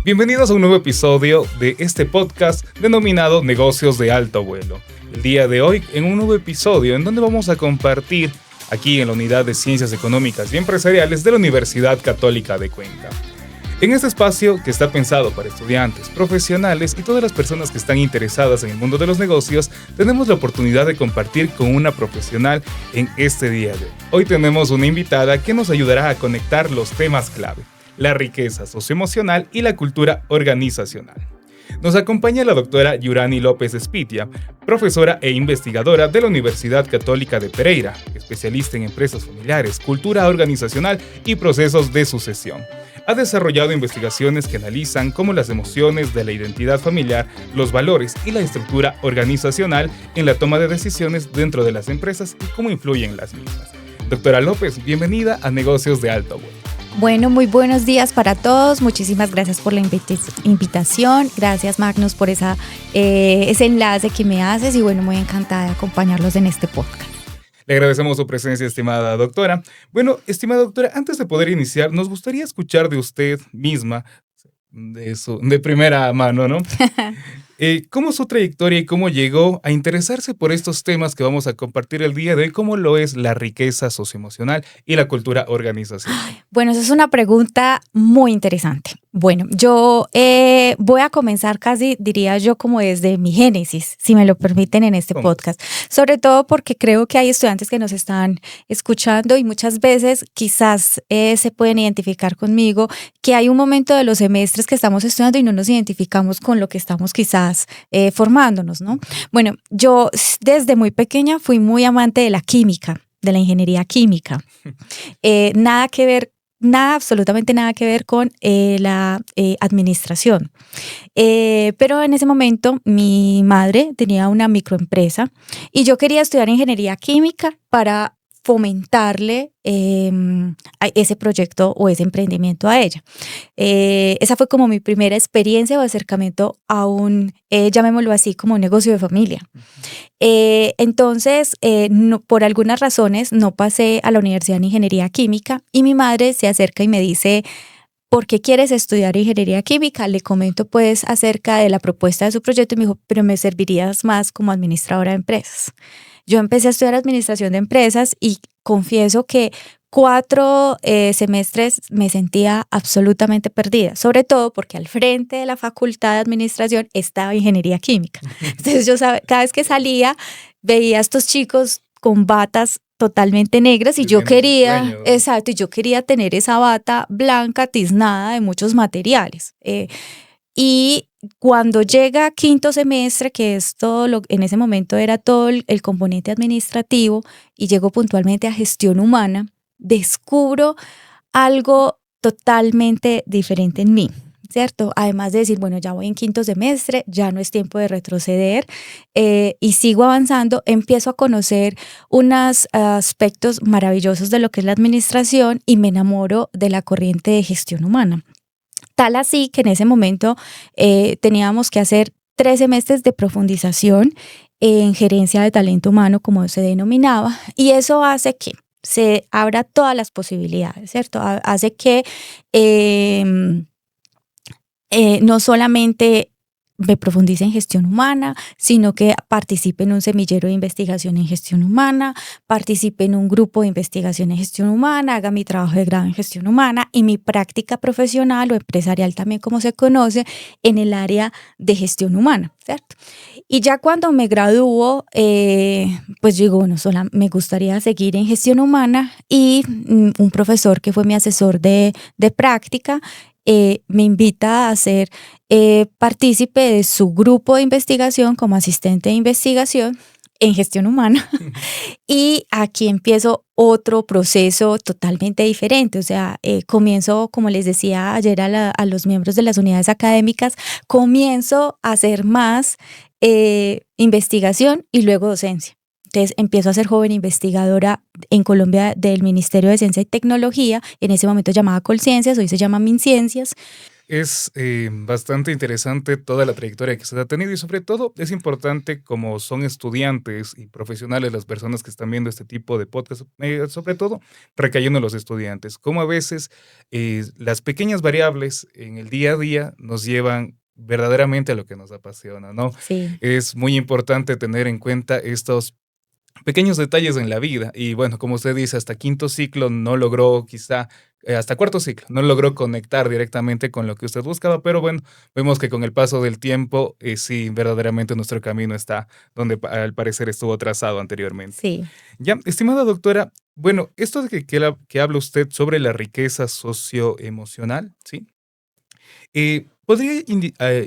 Bienvenidos a un nuevo episodio de este podcast denominado Negocios de Alto Vuelo. El día de hoy, en un nuevo episodio en donde vamos a compartir aquí en la Unidad de Ciencias Económicas y Empresariales de la Universidad Católica de Cuenca. En este espacio, que está pensado para estudiantes, profesionales y todas las personas que están interesadas en el mundo de los negocios, tenemos la oportunidad de compartir con una profesional en este día de hoy. Hoy tenemos una invitada que nos ayudará a conectar los temas clave: la riqueza socioemocional y la cultura organizacional. Nos acompaña la doctora Yurani López Espitia, profesora e investigadora de la Universidad Católica de Pereira, especialista en empresas familiares, cultura organizacional y procesos de sucesión. Ha desarrollado investigaciones que analizan cómo las emociones de la identidad familiar, los valores y la estructura organizacional en la toma de decisiones dentro de las empresas y cómo influyen las mismas. Doctora López, bienvenida a Negocios de Alto Vuelo. Bueno, muy buenos días para todos. Muchísimas gracias por la invitación. Gracias, Magnus, por ese enlace que me haces. Y bueno, muy encantada de acompañarlos en este podcast. Le agradecemos su presencia, estimada doctora. Bueno, estimada doctora, antes de poder iniciar, nos gustaría escuchar de usted misma, de primera mano, ¿no? ¿Cómo su trayectoria y cómo llegó a interesarse por estos temas que vamos a compartir el día de hoy? ¿Cómo lo es la riqueza socioemocional y la cultura organizacional? Bueno, esa es una pregunta muy interesante. Bueno, yo voy a comenzar casi, diría yo, como desde mi génesis, si me lo permiten, en este podcast. Sobre todo porque creo que hay estudiantes que nos están escuchando y muchas veces quizás se pueden identificar conmigo, que hay un momento de los semestres que estamos estudiando y no nos identificamos con lo que estamos quizás formándonos, ¿no? Bueno, yo desde muy pequeña fui muy amante de la química, de la ingeniería química. Nada, absolutamente nada que ver con la administración. Pero en ese momento mi madre tenía una microempresa y yo quería estudiar ingeniería química para fomentarle ese proyecto o ese emprendimiento a ella. Esa fue como mi primera experiencia o acercamiento a un, llamémoslo así, como un negocio de familia. Entonces, por algunas razones no pasé a la Universidad de Ingeniería Química y mi madre se acerca y me dice: ¿por qué quieres estudiar ingeniería química? Le comento pues acerca de la propuesta de su proyecto y me dijo: pero me servirías más como administradora de empresas. Yo empecé a estudiar administración de empresas y confieso que 4 semestres me sentía absolutamente perdida, sobre todo porque al frente de la facultad de administración estaba ingeniería química. Entonces yo cada vez que salía veía a estos chicos con batas totalmente negras y yo quería, exacto, y yo quería tener esa bata blanca tiznada de muchos materiales. Y cuando llega quinto semestre, que es todo en ese momento era todo el componente administrativo, y llego puntualmente a gestión humana, descubro algo totalmente diferente en mí, ¿cierto? Además de decir, bueno, ya voy en quinto semestre, ya no es tiempo de retroceder, y sigo avanzando, empiezo a conocer unos aspectos maravillosos de lo que es la administración y me enamoro de la corriente de gestión humana. Tal así que en ese momento teníamos que hacer 3 semestres de profundización en gerencia de talento humano, como se denominaba, y eso hace que se abra todas las posibilidades, ¿cierto? Hace que no solamente me profundice en gestión humana, sino que participe en un semillero de investigación en gestión humana, participe en un grupo de investigación en gestión humana, haga mi trabajo de grado en gestión humana y mi práctica profesional o empresarial también, como se conoce, en el área de gestión humana, ¿cierto? Y ya cuando me gradúo, pues digo, bueno, me gustaría seguir en gestión humana, y un profesor que fue mi asesor de práctica me invita a ser partícipe de su grupo de investigación como asistente de investigación en gestión humana. Y aquí empiezo otro proceso totalmente diferente. O sea, comienzo, como les decía ayer a los miembros de las unidades académicas, comienzo a hacer más investigación y luego docencia. Entonces empiezo a ser joven investigadora en Colombia del Ministerio de Ciencia y Tecnología, en ese momento llamaba Colciencias, hoy se llama MinCiencias. Es bastante interesante toda la trayectoria que usted ha tenido y sobre todo es importante como son estudiantes y profesionales las personas que están viendo este tipo de podcast, sobre todo recayendo en los estudiantes, como a veces las pequeñas variables en el día a día nos llevan verdaderamente a lo que nos apasiona, ¿no? Sí. Es muy importante tener en cuenta estos pequeños detalles en la vida. Y bueno, como usted dice, hasta quinto ciclo no logró, quizá, hasta cuarto ciclo, no logró conectar directamente con lo que usted buscaba, pero bueno, vemos que con el paso del tiempo, sí, verdaderamente nuestro camino está donde al parecer estuvo trazado anteriormente. Sí. Ya, estimada doctora, bueno, esto de que habla usted sobre la riqueza socioemocional, ¿sí? ¿Podría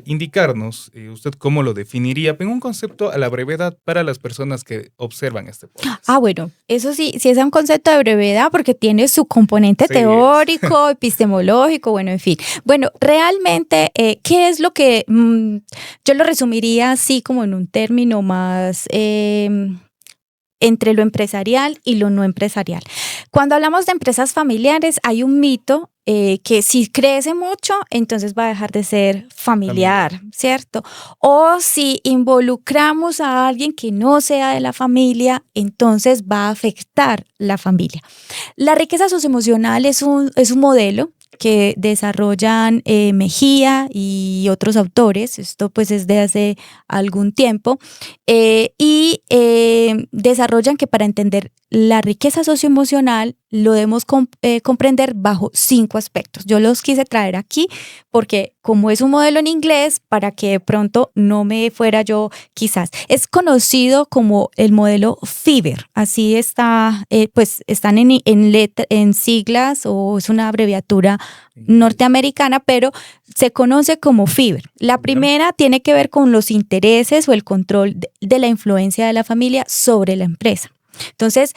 indicarnos usted cómo lo definiría en un concepto a la brevedad para las personas que observan este podcast? Bueno, eso sí, sí es un concepto de brevedad porque tiene su componente Sí es. teórico, epistemológico, bueno, en fin. Bueno, realmente, ¿qué es lo que yo lo resumiría así como en un término más entre lo empresarial y lo no empresarial? Cuando hablamos de empresas familiares, hay un mito que si crece mucho, entonces va a dejar de ser familiar, ¿cierto? O si involucramos a alguien que no sea de la familia, entonces va a afectar la familia. La riqueza socioemocional es un modelo que desarrollan Mejía y otros autores, esto pues es de hace algún tiempo, desarrollan que para entender la riqueza socioemocional lo debemos comprender bajo 5 aspectos. Yo los quise traer aquí porque como es un modelo en inglés, para que de pronto no me fuera yo quizás. Es conocido como el modelo FIBER, así está, pues están en siglas o es una abreviatura norteamericana, pero se conoce como FIBER. La primera tiene que ver con los intereses o el control de la influencia de la familia sobre la empresa. Entonces,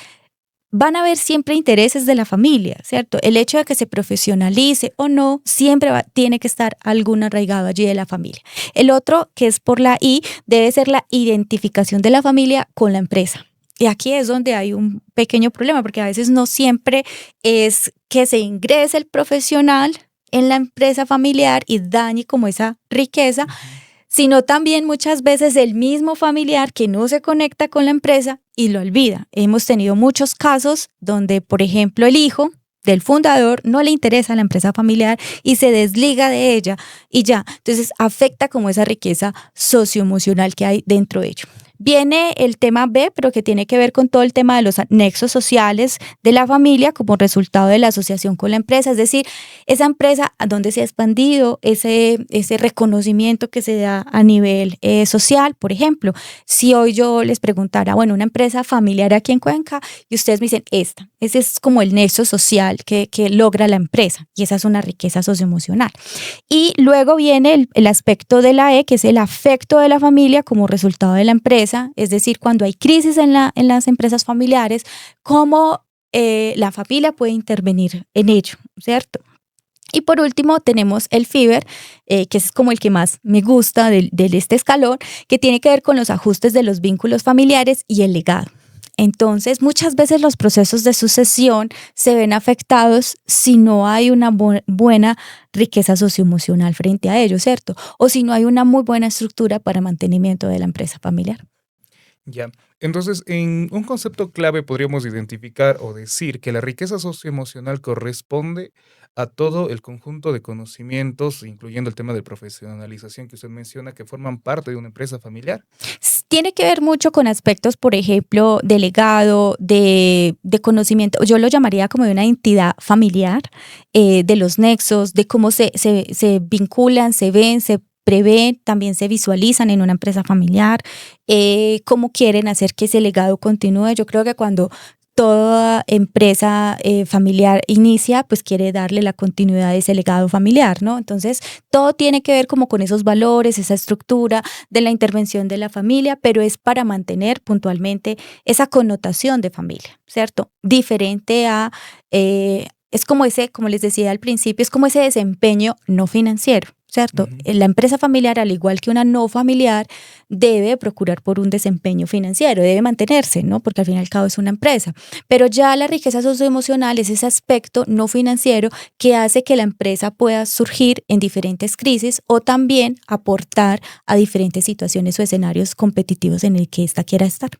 van a haber siempre intereses de la familia, ¿cierto? El hecho de que se profesionalice o no, siempre tiene que estar algún arraigado allí de la familia. El otro, que es por la I, debe ser la identificación de la familia con la empresa. Y aquí es donde hay un pequeño problema, porque a veces no siempre es que se ingrese el profesional en la empresa familiar y dañe como esa riqueza, sino también muchas veces el mismo familiar que no se conecta con la empresa y lo olvida. Hemos tenido muchos casos donde, por ejemplo, el hijo del fundador no le interesa la empresa familiar y se desliga de ella y ya. Entonces afecta como esa riqueza socioemocional que hay dentro de ello. Viene el tema B, pero que tiene que ver con todo el tema de los nexos sociales de la familia como resultado de la asociación con la empresa, es decir, esa empresa a donde se ha expandido ese reconocimiento que se da a nivel social. Por ejemplo, si hoy yo les preguntara, bueno, una empresa familiar aquí en Cuenca, y ustedes me dicen ese es como el nexo social que logra la empresa, y esa es una riqueza socioemocional. Y luego viene el aspecto de la E, que es el afecto de la familia como resultado de la empresa, es decir, cuando hay crisis en las empresas familiares, cómo la familia puede intervenir en ello, ¿cierto? Y por último tenemos el FIBER, que es como el que más me gusta de este escalón, que tiene que ver con los ajustes de los vínculos familiares y el legado. Entonces, muchas veces los procesos de sucesión se ven afectados si no hay una buena riqueza socioemocional frente a ello, ¿cierto? O si no hay una muy buena estructura para mantenimiento de la empresa familiar. Ya, entonces en un concepto clave podríamos identificar o decir que la riqueza socioemocional corresponde a todo el conjunto de conocimientos, incluyendo el tema de profesionalización que usted menciona, que forman parte de una empresa familiar. Tiene que ver mucho con aspectos, por ejemplo, de legado, de conocimiento. Yo lo llamaría como de una entidad familiar, de los nexos, de cómo se vinculan, se ven, se prevén, también se visualizan en una empresa familiar, cómo quieren hacer que ese legado continúe. Yo creo que cuando toda empresa familiar inicia, pues quiere darle la continuidad de ese legado familiar, ¿no? Entonces, todo tiene que ver como con esos valores, esa estructura de la intervención de la familia, pero es para mantener puntualmente esa connotación de familia, ¿cierto? Diferente a, es como ese, como les decía al principio, es como ese desempeño no financiero, ¿cierto? Ujú. La empresa familiar, al igual que una no familiar, debe procurar por un desempeño financiero, debe mantenerse, ¿no? Porque al fin y al cabo es una empresa. Pero ya la riqueza socioemocional es ese aspecto no financiero que hace que la empresa pueda surgir en diferentes crisis o también aportar a diferentes situaciones o escenarios competitivos en el que ésta quiera estar.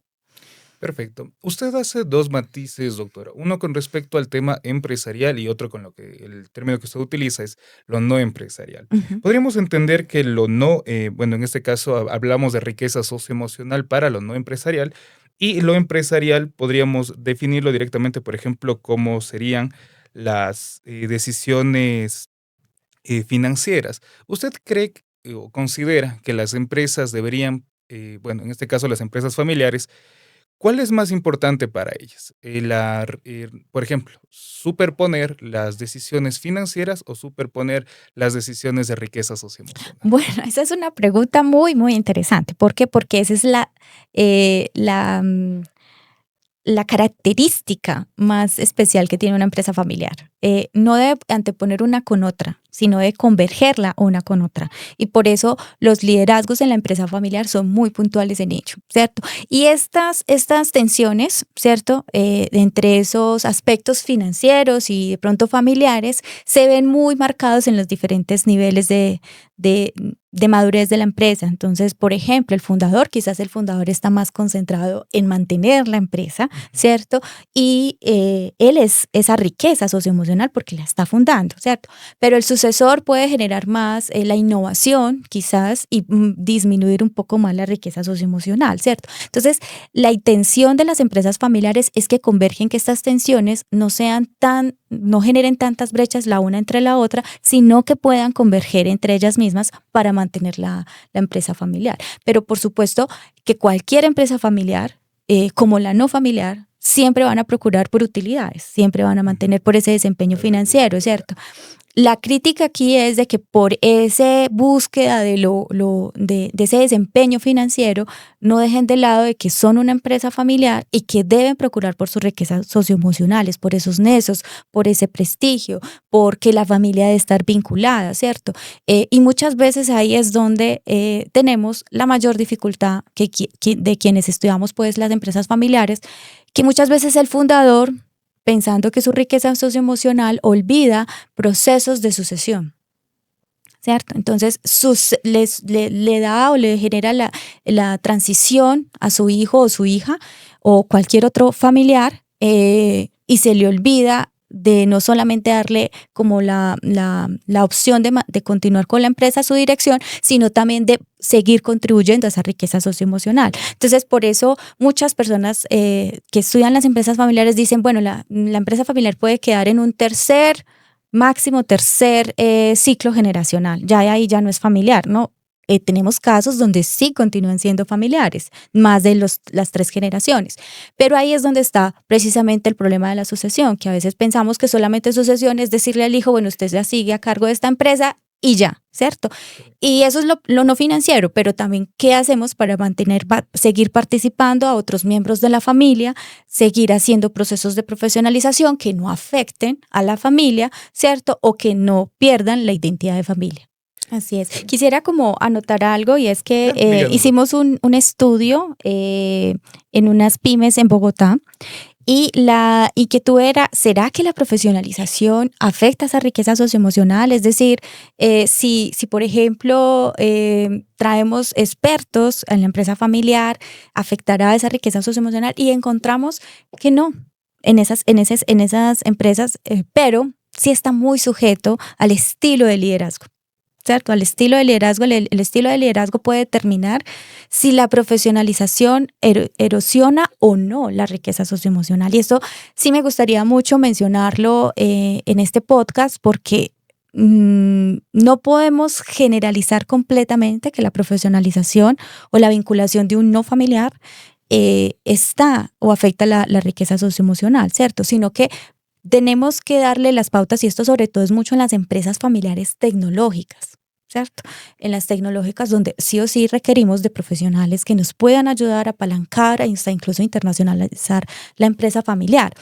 Perfecto. Usted hace dos matices, doctora. Uno con respecto al tema empresarial y otro con lo que el término que usted utiliza es lo no empresarial. Ujú. Podríamos entender que lo no, bueno, en este caso hablamos de riqueza socioemocional para lo no empresarial y lo empresarial podríamos definirlo directamente, por ejemplo, como serían las decisiones financieras. ¿Usted cree o considera que las empresas deberían, bueno, en este caso las empresas familiares, ¿cuál es más importante para ellas? Por ejemplo, superponer las decisiones financieras o superponer las decisiones de riqueza socioemocional. Bueno, esa es una pregunta muy, muy interesante. ¿Por qué? Porque esa es la característica más especial que tiene una empresa familiar. No debe anteponer una con otra, sino de convergerla una con otra. Y por eso los liderazgos en la empresa familiar son muy puntuales en ello, ¿cierto? Y estas tensiones, ¿cierto? Entre esos aspectos financieros y de pronto familiares, se ven muy marcados en los diferentes niveles de madurez de la empresa. Entonces, por ejemplo, quizás el fundador está más concentrado en mantener la empresa, ¿cierto? Y él es esa riqueza socioemocional porque la está fundando, ¿cierto? Pero el sucesor puede generar más la innovación, quizás, y disminuir un poco más la riqueza socioemocional, ¿cierto? Entonces, la intención de las empresas familiares es que convergen, que estas tensiones no generen tantas brechas la una entre la otra, sino que puedan converger entre ellas mismas para mantener la empresa familiar. Pero por supuesto que cualquier empresa familiar, como la no familiar, siempre van a procurar por utilidades, siempre van a mantener por ese desempeño financiero, ¿cierto? La crítica aquí es de que por esa búsqueda de ese desempeño financiero no dejen de lado de que son una empresa familiar y que deben procurar por sus riquezas socioemocionales, por esos nexos, por ese prestigio, porque la familia debe estar vinculada, ¿cierto? Y muchas veces ahí es donde tenemos la mayor dificultad de quienes estudiamos pues las empresas familiares, que muchas veces el fundador, pensando que su riqueza socioemocional, olvida procesos de sucesión, ¿cierto? Entonces le da o le genera la transición a su hijo o su hija o cualquier otro familiar, y se le olvida de no solamente darle como la opción de continuar con la empresa a su dirección, sino también de seguir contribuyendo a esa riqueza socioemocional. Entonces, por eso muchas personas que estudian las empresas familiares dicen, bueno, la empresa familiar puede quedar en un máximo tercer ciclo generacional. Ya ahí ya no es familiar, ¿no? Tenemos casos donde sí continúan siendo familiares, más de las 3 generaciones. Pero ahí es donde está precisamente el problema de la sucesión, que a veces pensamos que solamente sucesión es decirle al hijo, bueno, usted ya sigue a cargo de esta empresa y ya, ¿cierto? Y eso es lo no financiero, pero también qué hacemos para seguir participando a otros miembros de la familia, seguir haciendo procesos de profesionalización que no afecten a la familia, ¿cierto? O que no pierdan la identidad de familia. Así es. Quisiera como anotar algo y es que Díganos, hicimos un estudio en unas pymes en Bogotá y la inquietud era, ¿será que la profesionalización afecta esa riqueza socioemocional? Es decir, si por ejemplo traemos expertos en la empresa familiar, ¿afectará esa riqueza socioemocional? Y encontramos que no en esas empresas, pero sí está muy sujeto al estilo de liderazgo. ¿Cierto? Al estilo de liderazgo, el estilo de liderazgo puede determinar si la profesionalización erosiona o no la riqueza socioemocional. Y esto sí me gustaría mucho mencionarlo en este podcast porque no podemos generalizar completamente que la profesionalización o la vinculación de un no familiar está o afecta la riqueza socioemocional, ¿cierto? Sino que tenemos que darle las pautas, y esto sobre todo es mucho en las empresas familiares tecnológicas, ¿cierto? En las tecnológicas donde sí o sí requerimos de profesionales que nos puedan ayudar a apalancar, hasta incluso internacionalizar la empresa familiar.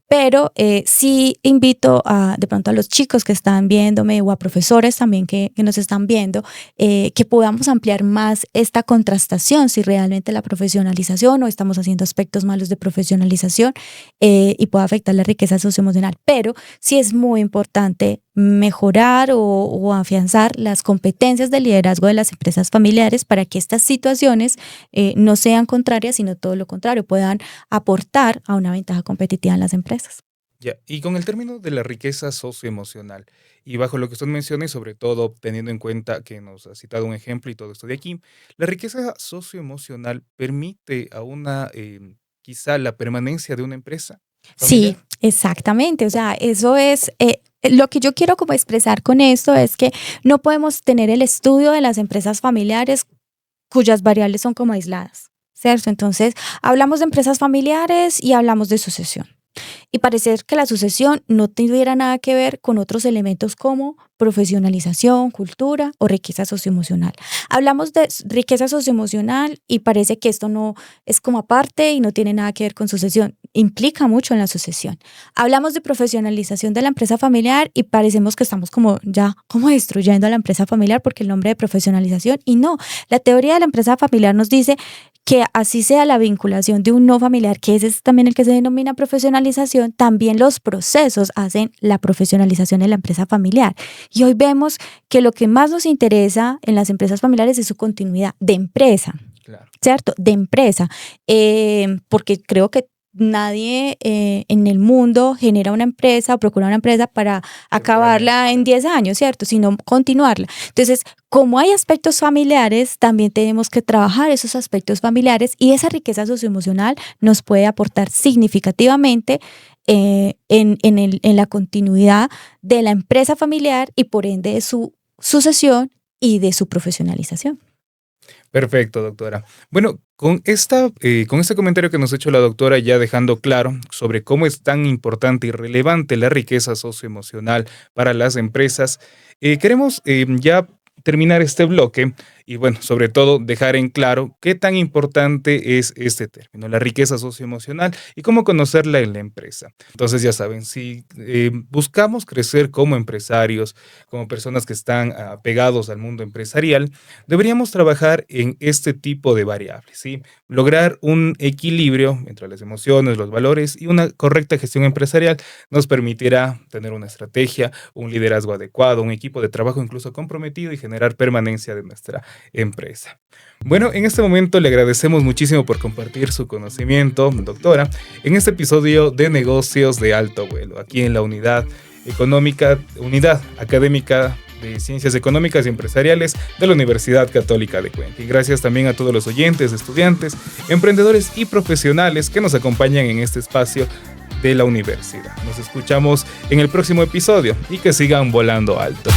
pero sí invito de pronto a los chicos que están viéndome o a profesores también que nos están viendo, que podamos ampliar más esta contrastación, si realmente la profesionalización o estamos haciendo aspectos malos de profesionalización y puede afectar la riqueza socioemocional. Pero sí es muy importante mejorar o afianzar las competencias de liderazgo de las empresas familiares para que estas situaciones no sean contrarias, sino todo lo contrario, puedan aportar a una ventaja competitiva en las empresas. Ya, y con el término de la riqueza socioemocional, y bajo lo que usted menciona, y sobre todo teniendo en cuenta que nos ha citado un ejemplo y todo esto de aquí, la riqueza socioemocional permite a quizá la permanencia de una empresa familiar. Sí, exactamente. O sea, eso es lo que yo quiero como expresar con esto es que no podemos tener el estudio de las empresas familiares cuyas variables son como aisladas, ¿cierto? Entonces, hablamos de empresas familiares y hablamos de sucesión. Y parece que la sucesión no tuviera nada que ver con otros elementos como profesionalización, cultura o riqueza socioemocional. Hablamos de riqueza socioemocional y parece que esto no es como aparte y no tiene nada que ver con sucesión. Implica mucho en la sucesión. Hablamos de profesionalización de la empresa familiar y parecemos que estamos como destruyendo a la empresa familiar porque el nombre de profesionalización, y no, la teoría de la empresa familiar nos dice que así sea la vinculación de un no familiar, que ese es también el que se denomina profesionalización, también los procesos hacen la profesionalización de la empresa familiar. Y hoy vemos que lo que más nos interesa en las empresas familiares es su continuidad de empresa, Claro. ¿cierto? De empresa, porque creo que nadie en el mundo genera una empresa o procura una empresa para acabarla en 10 años, ¿cierto? Sino continuarla. Entonces, como hay aspectos familiares, también tenemos que trabajar esos aspectos familiares y esa riqueza socioemocional nos puede aportar significativamente en la continuidad de la empresa familiar y por ende de su sucesión y de su profesionalización. Perfecto, doctora. Bueno, con este comentario que nos ha hecho la doctora, ya dejando claro sobre cómo es tan importante y relevante la riqueza socioemocional para las empresas, queremos ya terminar este bloque y, bueno, sobre todo dejar en claro qué tan importante es este término, la riqueza socioemocional y cómo conocerla en la empresa. Entonces, ya saben, si buscamos crecer como empresarios, como personas que están apegados al mundo empresarial, deberíamos trabajar en este tipo de variables, ¿sí? Lograr un equilibrio entre las emociones, los valores y una correcta gestión empresarial nos permitirá tener una estrategia, un liderazgo adecuado, un equipo de trabajo incluso comprometido y generar permanencia de nuestra empresa. Bueno, en este momento le agradecemos muchísimo por compartir su conocimiento, doctora, en este episodio de Negocios de Alto Vuelo, aquí en la Unidad Académica de Ciencias Económicas y Empresariales de la Universidad Católica de Cuenca. Y gracias también a todos los oyentes, estudiantes, emprendedores y profesionales que nos acompañan en este espacio de la universidad. Nos escuchamos en el próximo episodio y que sigan volando alto.